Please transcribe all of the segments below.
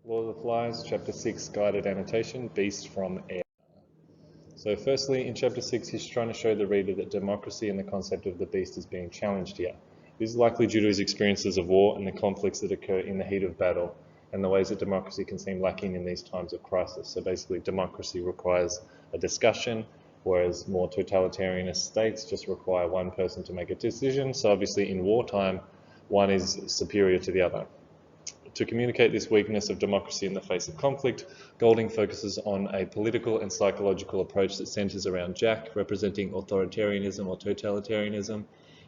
Lord of the Flies, Chapter 6, Guided Annotation, Beast from Air. So firstly, in Chapter 6, he's trying to show the reader that democracy and the concept of the beast is being challenged here. This is likely due to his experiences of war and the conflicts that occur in the heat of battle, and the ways that democracy can seem lacking in these times of crisis. So basically, democracy requires a discussion, whereas more totalitarianist states just require one person to make a decision. So obviously, in wartime, one is superior to the other. To communicate this weakness of democracy in the face of conflict, Golding focuses on a political and psychological approach that centres around Jack, representing authoritarianism or totalitarianism,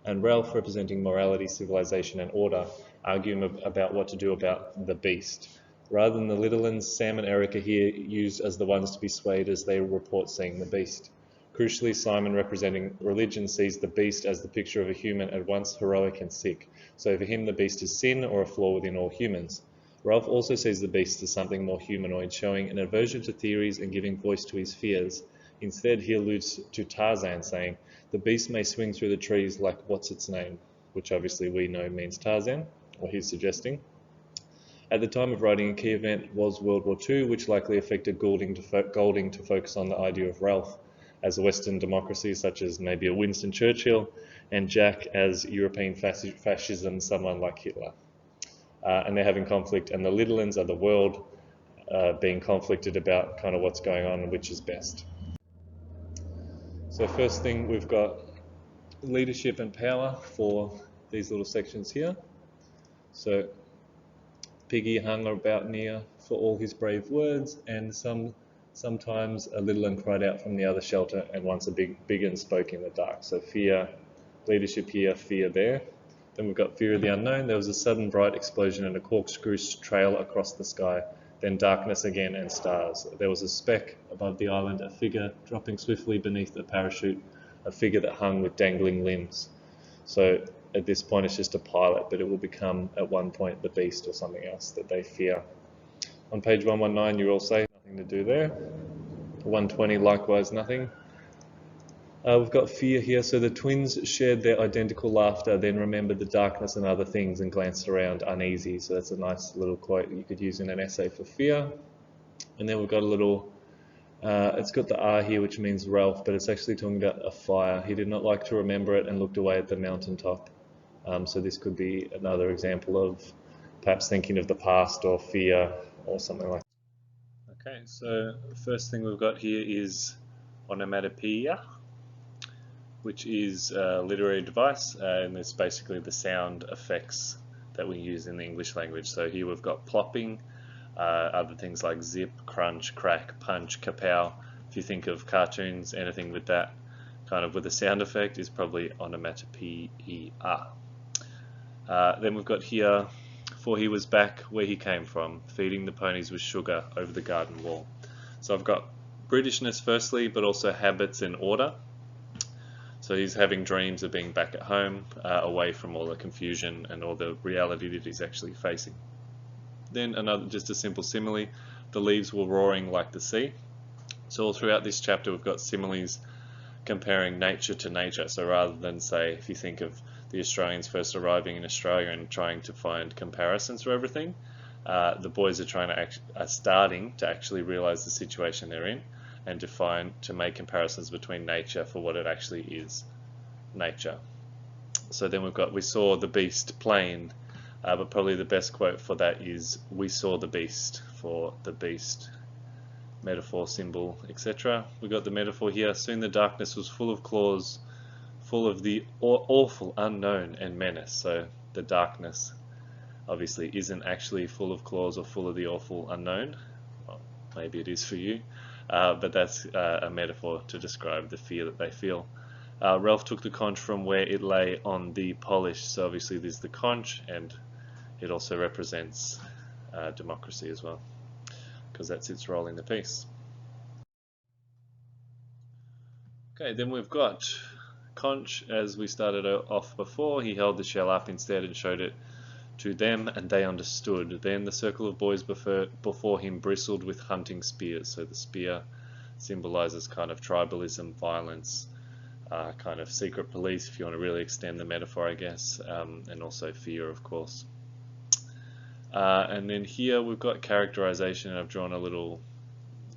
and Ralph, representing morality, civilization, and order, arguing about what to do about the beast. Rather than the Littlelans, Sam and Eric are here used as the ones to be swayed as they report seeing the beast. Crucially, Simon, representing religion, sees the beast as the picture of a human at once heroic and sick. So for him, the beast is sin or a flaw within all humans. Ralph also sees the beast as something more humanoid, showing an aversion to theories and giving voice to his fears. Instead, he alludes to Tarzan, saying, "The beast may swing through the trees like what's its name," which obviously we know means Tarzan, or he's suggesting. At the time of writing, a key event was World War II, which likely affected Golding to focus on the idea of Ralph as a Western democracy, such as maybe a Winston Churchill, and Jack as European fascism, someone like Hitler. And they're having conflict, and the Littlelans are the world being conflicted about kind of what's going on and which is best. So first thing, we've got leadership and power for these little sections here. So Piggy hung about near for all his brave words, and sometimes a little one cried out from the other shelter, and once a big one spoke in the dark. So fear, leadership here, fear there. Then we've got fear of the unknown. There was a sudden bright explosion and a corkscrew trail across the sky, then darkness again and stars. There was a speck above the island, a figure dropping swiftly beneath a parachute, a figure that hung with dangling limbs. So at this point it's just a pilot, but it will become at one point the beast or something else that they fear. On page 119 you all say nothing to do there. 120 likewise nothing. We've got fear here. So the twins shared their identical laughter, then remembered the darkness and other things and glanced around uneasy. So that's a nice little quote you could use in an essay for fear. And then we've got a little, it's got the R here, which means Ralph, but it's actually talking about a fire. He did not like to remember it and looked away at the mountaintop. So this could be another example of perhaps thinking of the past or fear or something like that. Okay, so the first thing we've got here is onomatopoeia, which is a literary device, and it's basically the sound effects that we use in the English language. So here we've got plopping, other things like zip, crunch, crack, punch, kapow. If you think of cartoons, anything with that kind of with a sound effect is probably onomatopoeia. Then we've got here, for he was back where he came from, feeding the ponies with sugar over the garden wall. So I've got Britishness firstly, but also habits and order. So he's having dreams of being back at home, away from all the confusion and all the reality that he's actually facing. Then another, just a simple simile, the leaves were roaring like the sea. So all throughout this chapter we've got similes comparing nature to nature. So rather than say, if you think of the Australians first arriving in Australia and trying to find comparisons for everything, the boys are starting to actually realize the situation they're in and to make comparisons between nature for what it actually is, nature. So then we saw the beast plain, but probably the best quote for that is we saw the beast, for the beast, metaphor, symbol, etc. We got the metaphor here. Soon the darkness was full of claws, full of the awful unknown and menace. So the darkness obviously isn't actually full of claws or full of the awful unknown. Well, maybe it is for you. But that's a metaphor to describe the fear that they feel. Ralph took the conch from where it lay on the polish, so obviously there's the conch, and it also represents democracy as well, because that's its role in the piece. Okay, then we've got conch, as we started off before. He held the shell up instead and showed it to them, and they understood. Then the circle of boys before him bristled with hunting spears. So the spear symbolizes kind of tribalism, violence, kind of secret police, if you want to really extend the metaphor, I guess, and also fear, of course. And then here we've got characterization, and I've drawn a little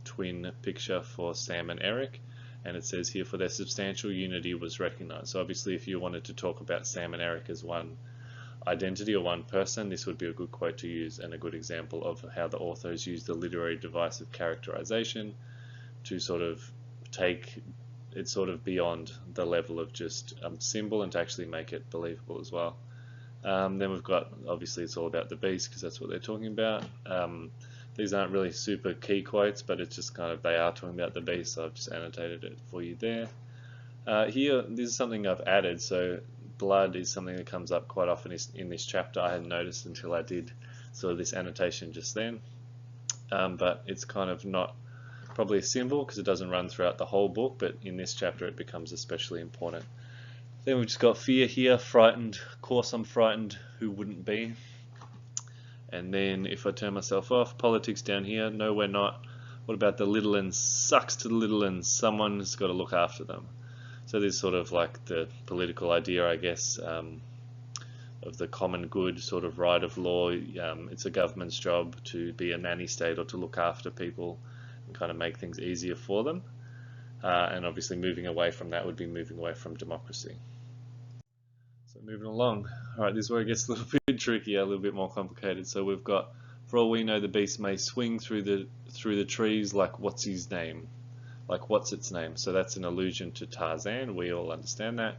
twin picture for Sam and Eric, and it says here, for their substantial unity was recognized. So obviously if you wanted to talk about Sam and Eric as one identity or one person, this would be a good quote to use and a good example of how the authors use the literary device of characterization to sort of take it sort of beyond the level of just symbol and to actually make it believable as well. Then we've got, obviously it's all about the beast because that's what they're talking about. These aren't really super key quotes, but it's just kind of, they are talking about the beast, so I've just annotated it for you there. Here, this is something I've added, so blood is something that comes up quite often in this chapter. I hadn't noticed until I did sort of this annotation just then. But it's kind of not probably a symbol because it doesn't run throughout the whole book, but in this chapter it becomes especially important. Then we've just got fear here, frightened. Of course I'm frightened, who wouldn't be? And then if I turn myself off, politics down here, no we're not. What about the little uns? Sucks to the little uns, someone's got to look after them. So there's sort of like the political idea, I guess, of the common good sort of right of law. It's a government's job to be a nanny state or to look after people and kind of make things easier for them. And obviously moving away from that would be moving away from democracy. So moving along. Alright, this is where it gets a little bit trickier, a little bit more complicated. So we've got, for all we know, the beast may swing through the trees like what's his name? Like what's its name? So that's an allusion to Tarzan, we all understand that.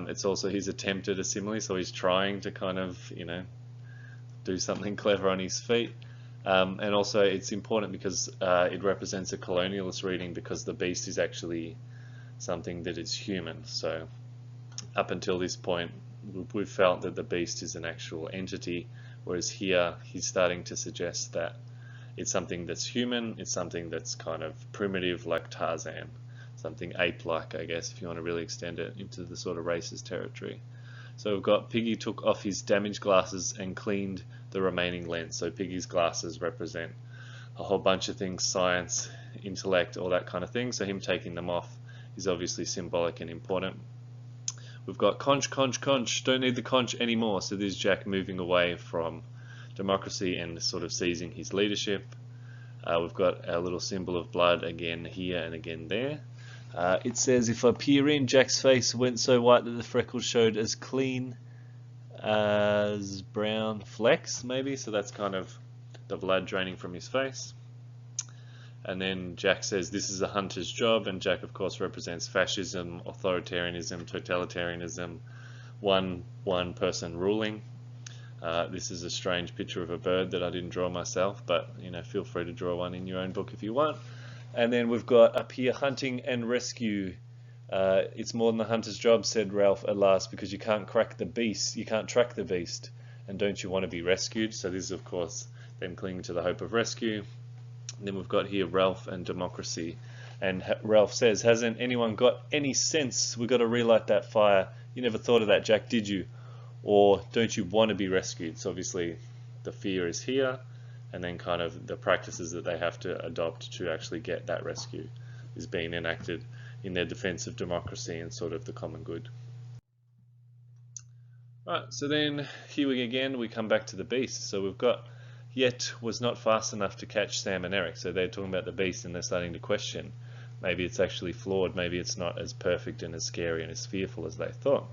It's also his attempt at a simile, so he's trying to kind of, do something clever on his feet. And also it's important because it represents a colonialist reading because the beast is actually something that is human. So up until this point we've felt that the beast is an actual entity, whereas here he's starting to suggest that it's something that's human, it's something that's kind of primitive like Tarzan, something ape-like, I guess, if you want to really extend it into the sort of racist territory. So we've got Piggy took off his damaged glasses and cleaned the remaining lens. So Piggy's glasses represent a whole bunch of things, science, intellect, all that kind of thing. So him taking them off is obviously symbolic and important. We've got conch, conch, conch, don't need the conch anymore. So this is Jack moving away from democracy and sort of seizing his leadership. We've got our little symbol of blood again here and again there. It says, if I peer in, Jack's face went so white that the freckles showed as clean as brown flecks, maybe. So that's kind of the blood draining from his face. And then Jack says this is a hunter's job, and Jack of course represents fascism, authoritarianism, totalitarianism, one person ruling. This is a strange picture of a bird that I didn't draw myself, but feel free to draw one in your own book if you want. And then we've got up here hunting and rescue. It's more than the hunter's job, said Ralph at last, because you can't crack the beast, you can't track the beast, and don't you want to be rescued? So this is of course them clinging to the hope of rescue. And then we've got here Ralph and democracy, and Ralph says, hasn't anyone got any sense? We've got to relight that fire. You never thought of that, Jack, did you? Or don't you want to be rescued? So obviously the fear is here, and then kind of the practices that they have to adopt to actually get that rescue is being enacted in their defense of democracy and sort of the common good. Right, so then here we come back to the beast. So we've got, yet was not fast enough to catch Sam and Eric. So they're talking about the beast and they're starting to question. Maybe it's actually flawed, maybe it's not as perfect and as scary and as fearful as they thought.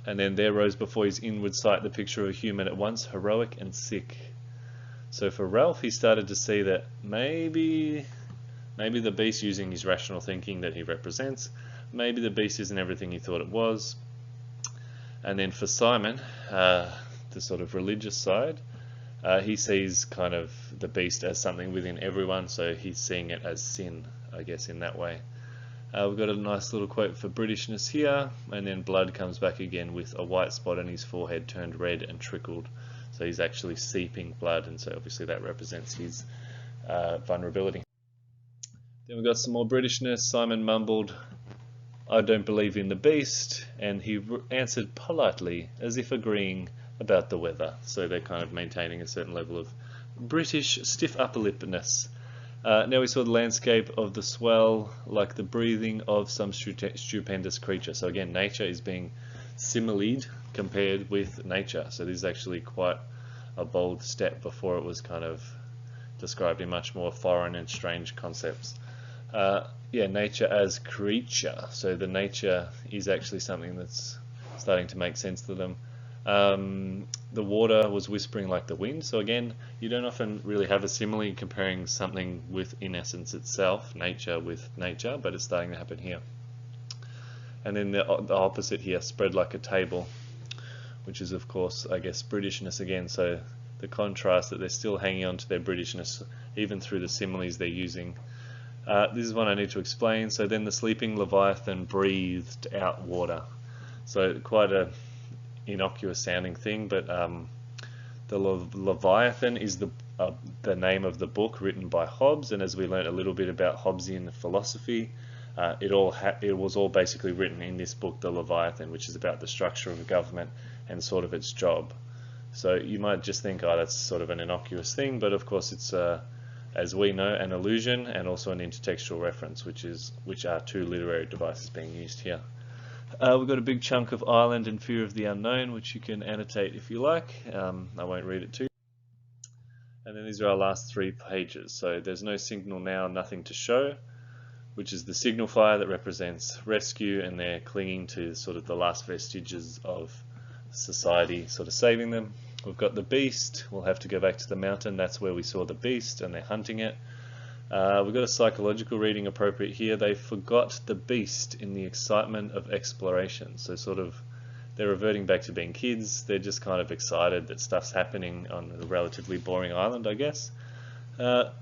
And then there rose before his inward sight the picture of a human at once heroic and sick. So for Ralph, he started to see that maybe the beast, using his rational thinking that he represents, maybe the beast isn't everything he thought it was. And then for Simon, the sort of religious side, he sees kind of the beast as something within everyone, so he's seeing it as sin, I guess, in that way. We've got a nice little quote for Britishness here, and then blood comes back again with a white spot on his forehead turned red and trickled. So he's actually seeping blood, and so obviously that represents his vulnerability. Then we've got some more Britishness. Simon mumbled, I don't believe in the beast, and he answered politely as if agreeing about the weather. So they're kind of maintaining a certain level of British stiff upper lipness. Now we saw the landscape of the swell like the breathing of some stupendous creature. So again, nature is being similed compared with nature. So this is actually quite a bold step. Before it was kind of described in much more foreign and strange concepts. Yeah, nature as creature. So the nature is actually something that's starting to make sense to them. The water was whispering like the wind. So again, you don't often really have a simile comparing something with, in essence itself, nature with nature, but it's starting to happen here. And then the opposite here, spread like a table, which is of course, I guess, Britishness again. So the contrast that they're still hanging on to their Britishness even through the similes they're using. This is one I need to explain. So then the sleeping Leviathan breathed out water. So quite a innocuous sounding thing, but the Leviathan is the name of the book written by Hobbes, and as we learned a little bit about Hobbesian philosophy, it was all basically written in this book, The Leviathan, which is about the structure of a government and sort of its job. So you might just think, oh, that's sort of an innocuous thing, but of course it's, as we know, an allusion and also an intertextual reference, which are two literary devices being used here. We've got a big chunk of Ireland and Fear of the Unknown, which you can annotate if you like. I won't read it to you. And then these are our last 3 pages. So there's no signal now, nothing to show, which is the signal fire that represents rescue, and they're clinging to sort of the last vestiges of society, sort of saving them. We've got the beast. We'll have to go back to the mountain. That's where we saw the beast, and they're hunting it. We've got a psychological reading appropriate here. They forgot the beast in the excitement of exploration. So sort of they're reverting back to being kids. They're just kind of excited that stuff's happening on a relatively boring island, I guess.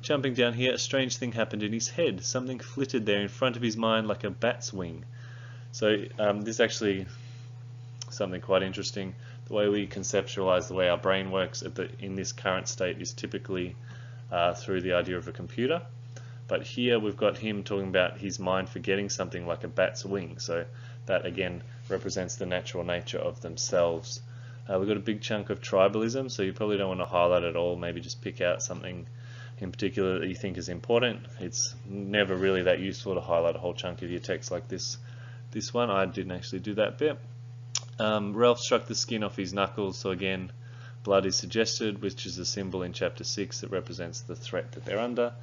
Jumping down here, a strange thing happened in his head. Something flitted there in front of his mind like a bat's wing. So this is actually something quite interesting. The way we conceptualize the way our brain works in this current state is typically through the idea of a computer. But here we've got him talking about his mind forgetting something like a bat's wing. So that again represents the natural nature of themselves. We've got a big chunk of tribalism, so you probably don't want to highlight it all. Maybe just pick out something in particular that you think is important. It's never really that useful to highlight a whole chunk of your text like this. This one, I didn't actually do that bit. Ralph struck the skin off his knuckles, so again, blood is suggested, which is a symbol in chapter 6 that represents the threat that they're under.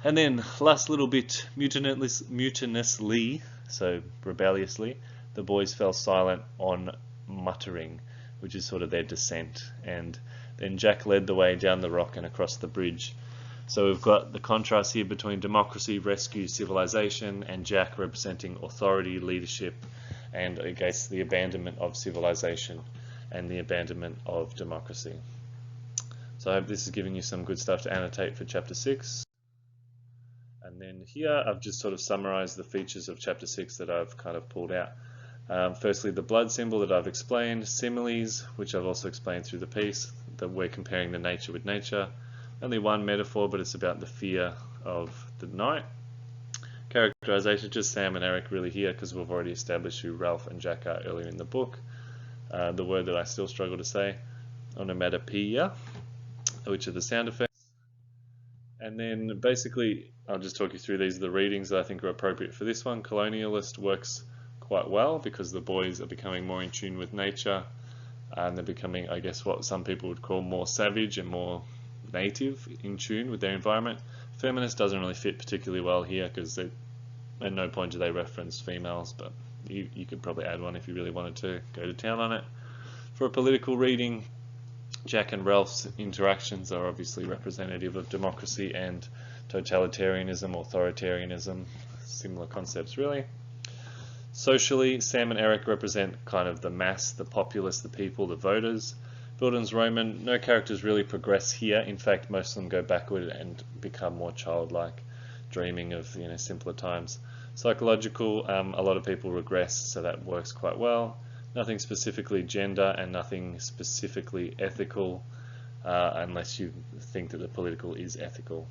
And then, last little bit, mutinously, so rebelliously, the boys fell silent on muttering, which is sort of their descent. And then Jack led the way down the rock and across the bridge. So we've got the contrast here between democracy, rescue, civilization, and Jack representing authority, leadership, and I guess the abandonment of civilization and the abandonment of democracy. So I hope this has given you some good stuff to annotate for chapter 6. And then here I've just sort of summarized the features of chapter 6 that I've kind of pulled out. Firstly, the blood symbol that I've explained, similes, which I've also explained through the piece, that we're comparing the nature with nature. Only one metaphor, but it's about the fear of the night. Characterization, just Sam and Eric really here, because we've already established who Ralph and Jack are earlier in the book. The word that I still struggle to say, onomatopoeia, which are the sound effects. And then basically, I'll just talk you through these are the readings that I think are appropriate for this one. Colonialist works quite well because the boys are becoming more in tune with nature, and they're becoming, I guess, what some people would call more savage and more native, in tune with their environment. Feminist doesn't really fit particularly well here because at no point do they reference females, but you could probably add one if you really wanted to go to town on it. For a political reading, Jack and Ralph's interactions are obviously representative of democracy and totalitarianism, authoritarianism, similar concepts really. Socially, Sam and Eric represent kind of the mass, the populace, the people, the voters. Bildun's Roman, no characters really progress here. In fact, most of them go backward and become more childlike, dreaming of simpler times. Psychological, a lot of people regress, so that works quite well. Nothing specifically gender and nothing specifically ethical, unless you think that the political is ethical.